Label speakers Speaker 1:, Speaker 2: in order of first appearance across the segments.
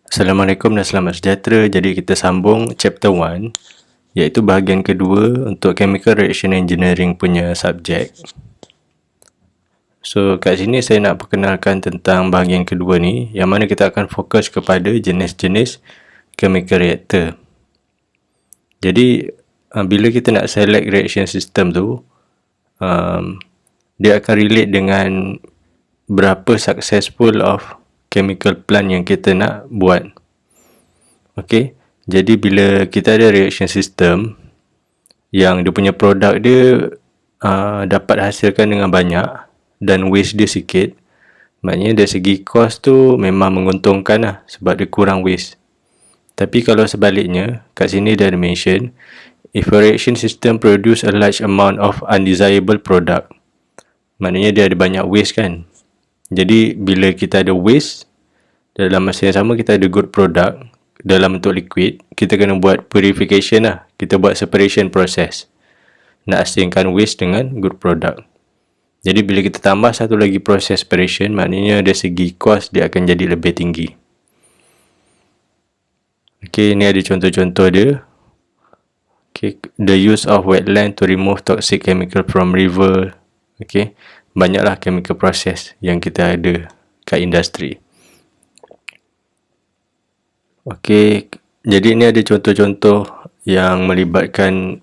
Speaker 1: Assalamualaikum dan selamat sejahtera. Jadi kita sambung chapter 1, iaitu bahagian kedua untuk Chemical Reaction Engineering punya subjek. So kat sini saya nak perkenalkan tentang bahagian kedua ni, yang mana kita akan fokus kepada jenis-jenis chemical reactor. Jadi bila kita nak select reaction system tu, dia akan relate dengan berapa successful of chemical plant yang kita nak buat. Okay, jadi bila kita ada reaction system yang dia punya produk dia dapat hasilkan dengan banyak dan waste dia sikit, maknanya dari segi cost tu memang menguntungkan lah, sebab dia kurang waste. Tapi kalau sebaliknya, kat sini dia ada mention, if a reaction system produce a large amount of undesirable product, maknanya dia ada banyak waste kan. Jadi bila kita ada waste, dalam masa yang sama kita ada good product dalam bentuk liquid, kita kena buat purification lah. Kita buat separation process, nak asingkan waste dengan good product. Jadi bila kita tambah satu lagi proses separation, maknanya dari segi cost dia akan jadi lebih tinggi. Okay, ni ada contoh-contoh dia. Okay, the use of wetland to remove toxic chemical from river. Okay, banyaklah chemical process yang kita ada kat industri. Okay, jadi ni ada contoh-contoh yang melibatkan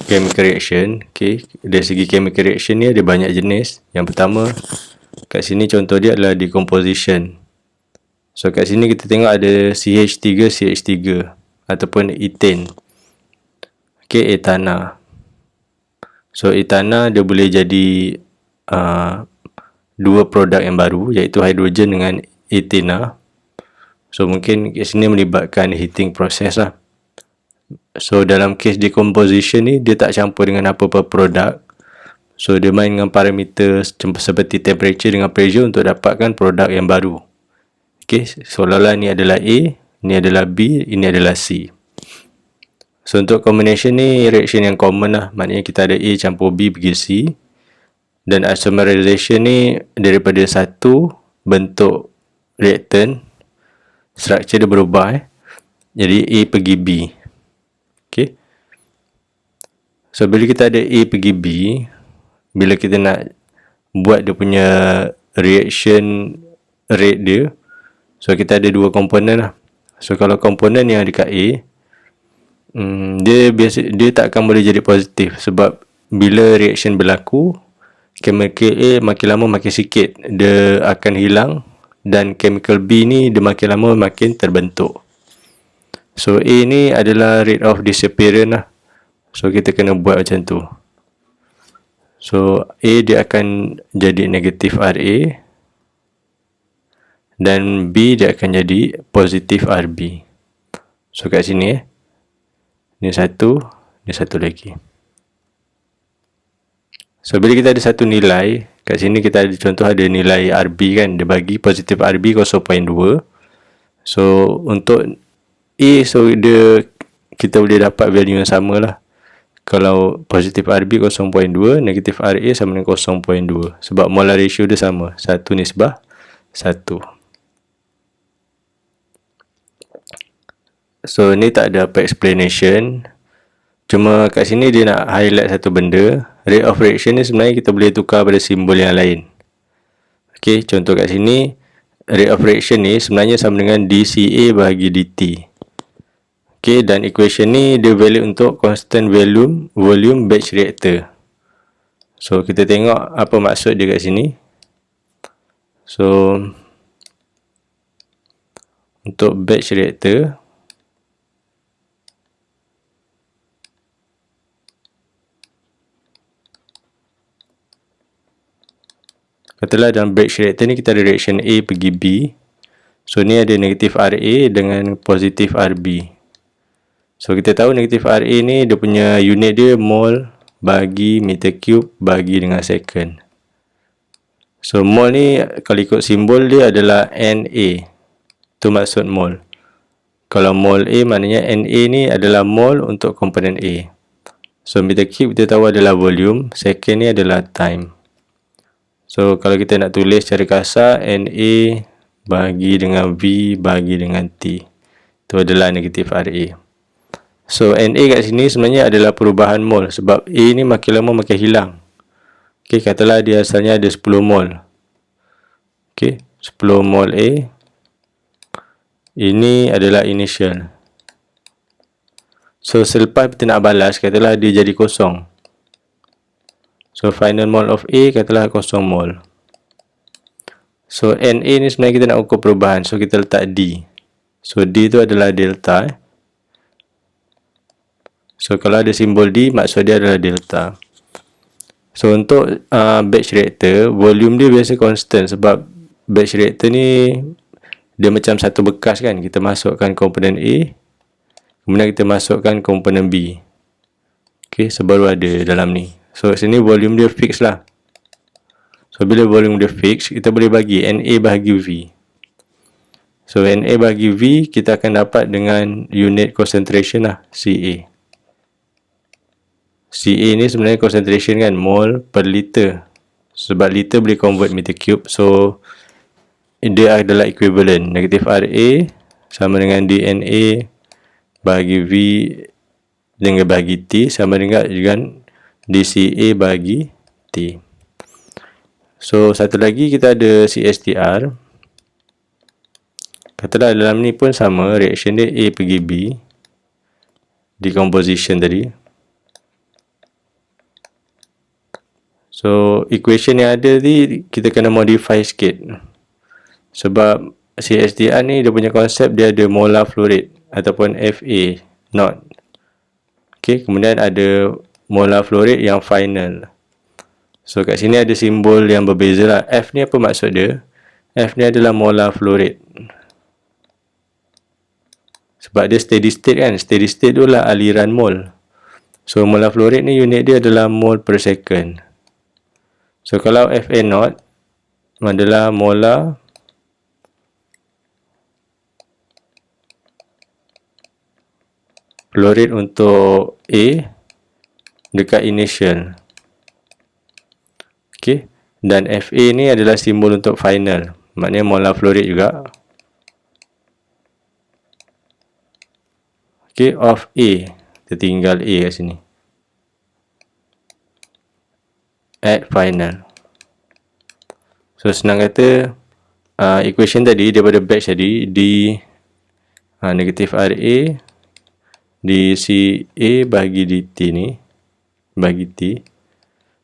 Speaker 1: chemical reaction. Okay, dari segi chemical reaction ni ada banyak jenis. Yang pertama, kat sini contoh dia adalah decomposition. So kat sini kita tengok ada CH3, CH3 ataupun ethane. Okay, etana. So etana dia boleh jadi dua produk yang baru, iaitu hidrogen dengan ethena. So mungkin kat sini melibatkan heating process lah. So dalam case decomposition ni, dia tak campur dengan apa-apa produk. So dia main dengan parameter seperti temperature dengan pressure untuk dapatkan produk yang baru. Okay, seolah-olah ni adalah A, ni adalah B, ini adalah C. So untuk combination ni reaction yang common lah, maknanya kita ada A campur B bagi C. Dan isomerization ni daripada satu bentuk reactant, structure dia berubah jadi A pergi B. Okay, so bila kita ada A pergi B, bila kita nak buat dia punya reaction rate dia, so kita ada dua komponen lah. So kalau komponen yang dekat A, dia tak akan boleh jadi positif, sebab bila reaction berlaku, chemical A makin lama makin sikit dia akan hilang, dan chemical B ni dia makin lama makin terbentuk. So A ni adalah rate of disappearance lah. So kita kena buat macam tu. So A dia akan jadi negatif RA, dan B dia akan jadi positif RB. So kat sini ni satu, ni satu lagi. So bila kita ada satu nilai, kat sini kita ada contoh ada nilai RB kan, dia bagi positif RB 0.2. So untuk A, so kita boleh dapat value yang sama lah. Kalau positif RB 0.2, negatif RA sama dengan 0.2, sebab molar ratio dia sama, 1:1. So ni tak ada apa explanation, cuma kat sini dia nak highlight satu benda. Rate of reaction ni sebenarnya kita boleh tukar pada simbol yang lain. Okay, contoh kat sini, rate of reaction ni sebenarnya sama dengan dCA bahagi dt. Okay, dan equation ni dia valid untuk constant volume batch reactor. So kita tengok apa maksud dia kat sini. So untuk batch reactor, katalah dalam batch reactor ni kita ada reaction A pergi B. So ni ada negatif RA dengan positif RB. So kita tahu negatif RA ni dia punya unit dia mol bagi meter cube bagi dengan second. So mol ni kalau ikut simbol dia adalah Na. Tu maksud mol. Kalau mol A maknanya Na ni adalah mol untuk komponen A. So meter cube kita tahu adalah volume, second ni adalah time. So kalau kita nak tulis secara kasar, Na bagi dengan V bagi dengan T. Itu adalah negatif RA. So Na kat sini sebenarnya adalah perubahan mol, sebab A ni makin lama makin hilang. Okey, katalah dia asalnya ada 10 mol. Okey, 10 mol A. Ini adalah initial. So selepas kita nak balas, katalah dia jadi kosong. So final mol of A katalah kosong mol. So Na ni sebenarnya kita nak ukur perubahan, so kita letak D. So D tu adalah delta. So kalau ada simbol D, maksud dia adalah delta. So untuk batch reactor, volume dia biasa constant, sebab batch reactor ni dia macam satu bekas kan. Kita masukkan komponen A, kemudian kita masukkan komponen B. Okey, so baru ada dalam ni. So sini volume dia fix lah. So bila volume dia fix, kita boleh bagi Na bahagi V. So Na bahagi V kita akan dapat dengan unit concentration lah, Ca. Ca ni sebenarnya concentration kan, mol per liter. Sebab liter boleh convert meter cube, so dia adalah equivalent. Negatif Ra sama dengan dNa bahagi V dengan bahagi T sama dengan dCa bahagi T. So satu lagi kita ada CSTR. Katalah dalam ni pun sama, reaction dia A pergi B, decomposition tadi. So equation yang ada ni kita kena modify sikit, sebab CSTR ni dia punya konsep, dia ada molar flow rate ataupun Fa not. Okey, kemudian ada molar flow rate yang final. So kat sini ada simbol yang berbeza lah. F ni apa maksud dia? F ni adalah molar flow rate, sebab dia steady state kan. Steady state tu lah aliran mol. So molar flow rate ni unit dia adalah mol per second. So kalau Fa not adalah molar flow rate untuk A dekat initial. Okey, dan Fa ni adalah simbol untuk final, maknanya molar flow rate juga. Okey, of A, tertinggal A kat sini. At final. So senang kata, equation tadi daripada batch tadi, di negatif Ra dCa bahagi dt ni bagi T.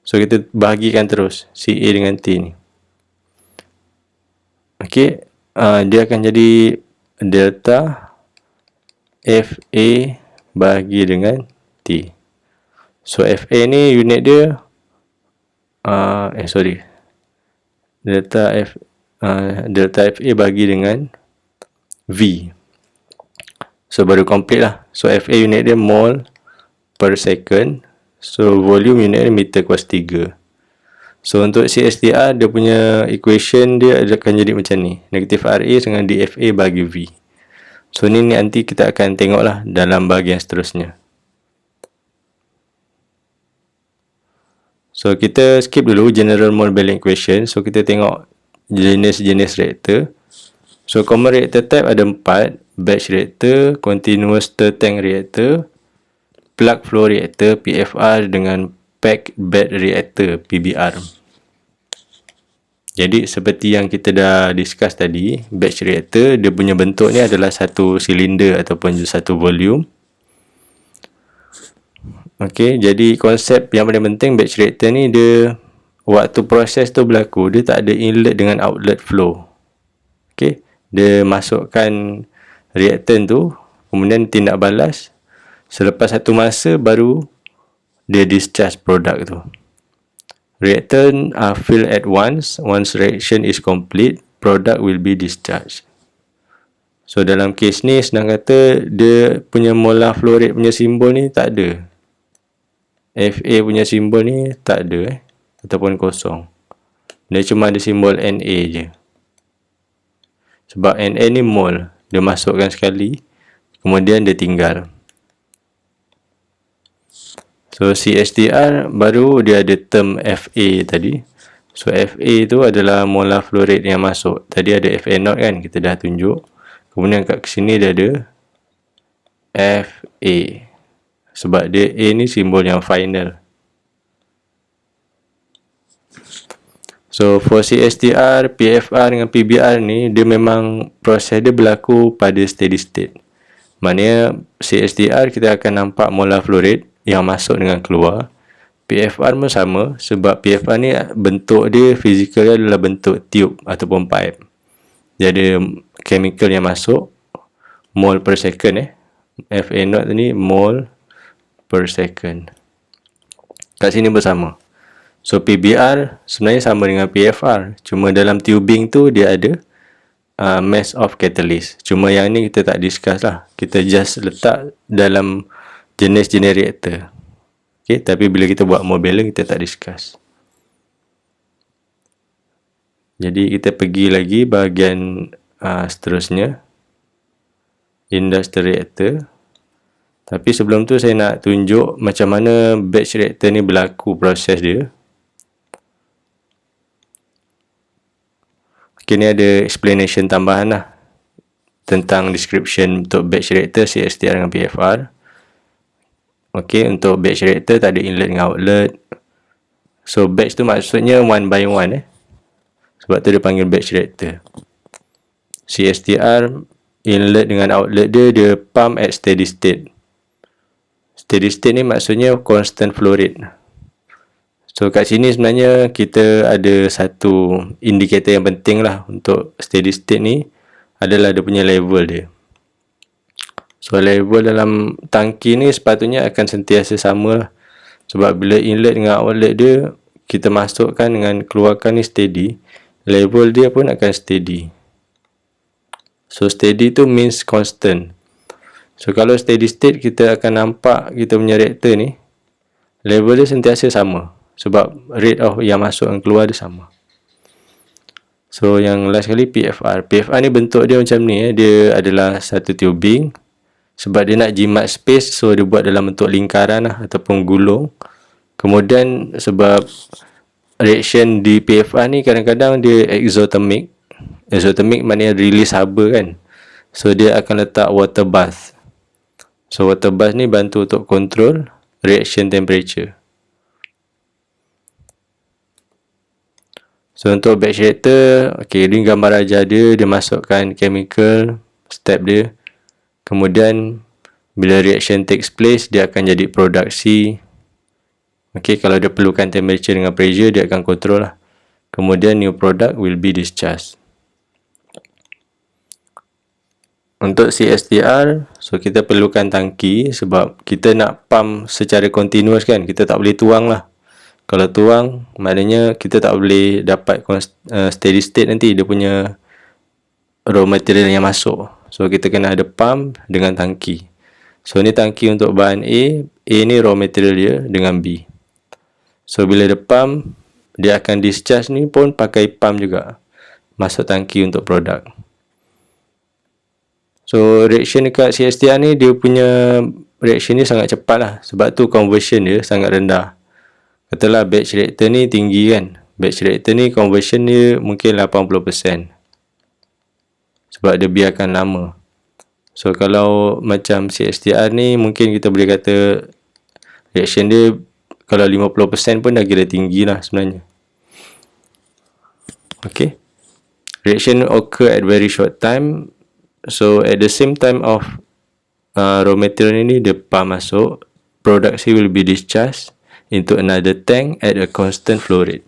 Speaker 1: So kita bahagikan terus Ca dengan T ni. Okey, dia akan jadi delta Fa bahagi dengan T. So Fa ni unit dia delta Fa bagi dengan V. So baru complete lah. So Fa unit dia mol per second. So volume unit dia meter kuasa 3. So untuk CSTR, dia punya equation dia akan jadi macam ni. Negatif Ra dengan dFa bagi V. So ni nanti kita akan tengok lah dalam bahagian seterusnya. So kita skip dulu general mole balance equation. So kita tengok jenis-jenis reaktor. So common reactor type ada 4. Batch reactor, continuous stir tank reactor, plug flow reactor PFR dengan packed bed reactor PBR. Jadi seperti yang kita dah discuss tadi, batch reactor dia punya bentuk ni adalah satu silinder ataupun satu volume. Okey, jadi konsep yang paling penting batch reactor ni, dia waktu proses tu berlaku, dia tak ada inlet dengan outlet flow. Okey, dia masukkan reaktan tu, kemudian tindak balas. Selepas satu masa baru dia discharge produk tu. Reactant are filled at once. Once reaction is complete, product will be discharged. So dalam kes ni senang kata, dia punya molar flow rate punya simbol ni tak ada. Fa punya simbol ni tak ada ataupun kosong. Dia cuma ada simbol Na je. Sebab Na ni mol, dia masukkan sekali, kemudian dia tinggal. So CSTR baru dia ada term Fa tadi. So FA tu adalah molar flow rate yang masuk. Tadi ada FA0 kan, kita dah tunjuk. Kemudian kat sini dia ada FA. Sebab dia A ni simbol yang final. So for CSTR, PFR dengan PBR ni, dia memang proses dia berlaku pada steady state. Maknanya CSTR kita akan nampak molar flow rate yang masuk dengan keluar. PFR pun sama, sebab PFR ni bentuk dia, fizikal dia adalah bentuk tube ataupun pipe. Dia ada chemical yang masuk, mole per second FA0 ni mole per second. Kat sini bersama. So PBR sebenarnya sama dengan PFR, cuma dalam tubing tu dia ada mass of catalyst. Cuma yang ni kita tak discuss lah, kita just letak dalam jenis-jenis reaktor. Okay, tapi bila kita buat modeling kita tak discuss. Jadi kita pergi lagi bahagian seterusnya, industrial reactor. Tapi sebelum tu saya nak tunjuk macam mana batch reactor ni berlaku proses dia. Okay, ni ada explanation tambahan lah tentang description untuk batch reactor CSTR dengan PFR. Okay, untuk batch reactor tak ada inlet dengan outlet. So batch tu maksudnya one by one sebab tu dia panggil batch reactor. CSTR, inlet dengan outlet dia pump at steady state. Steady state ni maksudnya constant flow rate. So kat sini sebenarnya kita ada satu indikator yang penting lah untuk steady state ni, adalah dia punya level dia. So level dalam tangki ni sepatutnya akan sentiasa sama lah. Sebab bila inlet dengan outlet dia kita masukkan dengan keluarkan ni steady, level dia pun akan steady. So steady tu means constant. So kalau steady state kita akan nampak kita punya reaktor ni level dia sentiasa sama, sebab rate of yang masuk dan keluar dia sama. So yang last kali PFR. PFR ni bentuk dia macam ni dia adalah satu tubing. Sebab dia nak jimat space, so dia buat dalam bentuk lingkaran lah, ataupun gulung. Kemudian sebab reaction di PFR ni kadang-kadang dia exothermic. Exothermic maknanya release haba kan. So dia akan letak water bath. So water bath ni bantu untuk control reaction temperature. So untuk batch reactor, okay, ni gambar ajar dia masukkan chemical, step dia. Kemudian bila reaction takes place, dia akan jadi produksi. Okay, kalau dia perlukan temperature dengan pressure, dia akan control lah. Kemudian new product will be discharged. Untuk CSTR, so kita perlukan tangki sebab kita nak pump secara continuous kan. Kita tak boleh tuang lah. Kalau tuang, maknanya kita tak boleh dapat steady state nanti dia punya raw material yang masuk. So kita kena ada pump dengan tangki. So ni tangki untuk bahan A ni raw material dia dengan B. So bila ada pump, dia akan discharge ni pun pakai pump juga, masuk tangki untuk produk. So reaction dekat CSTR ni, dia punya reaction ni sangat cepat lah, sebab tu conversion dia sangat rendah. Katalah batch reactor ni tinggi kan, batch reactor ni conversion dia mungkin 80%. Sebab dia biarkan lama. So kalau macam CSTR ni, mungkin kita boleh kata reaction dia kalau 50% pun dah kira tinggi lah sebenarnya. Okay, reaction occur at very short time. So at the same time of raw material ni dia pump masuk, production will be discharged into another tank at a constant flow rate.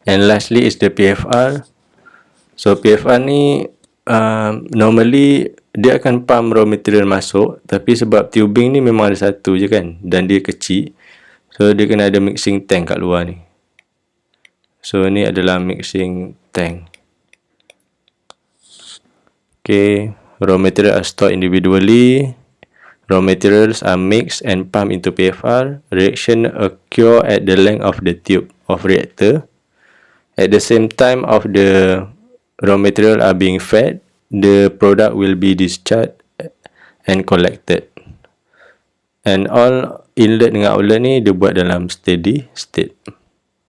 Speaker 1: And lastly is the PFR. So PFR ni normally dia akan pump raw material masuk, tapi sebab tubing ni memang ada satu je kan, dan dia kecil, so dia kena ada mixing tank kat luar ni. So ni adalah mixing tank. Okay, raw material are stored individually. Raw materials are mixed and pumped into PFR. Reaction occur at the length of the tube of reactor. At the same time of the raw material are being fed, the product will be discharged and collected. And all inlet dengan outlet ni dia buat dalam steady state.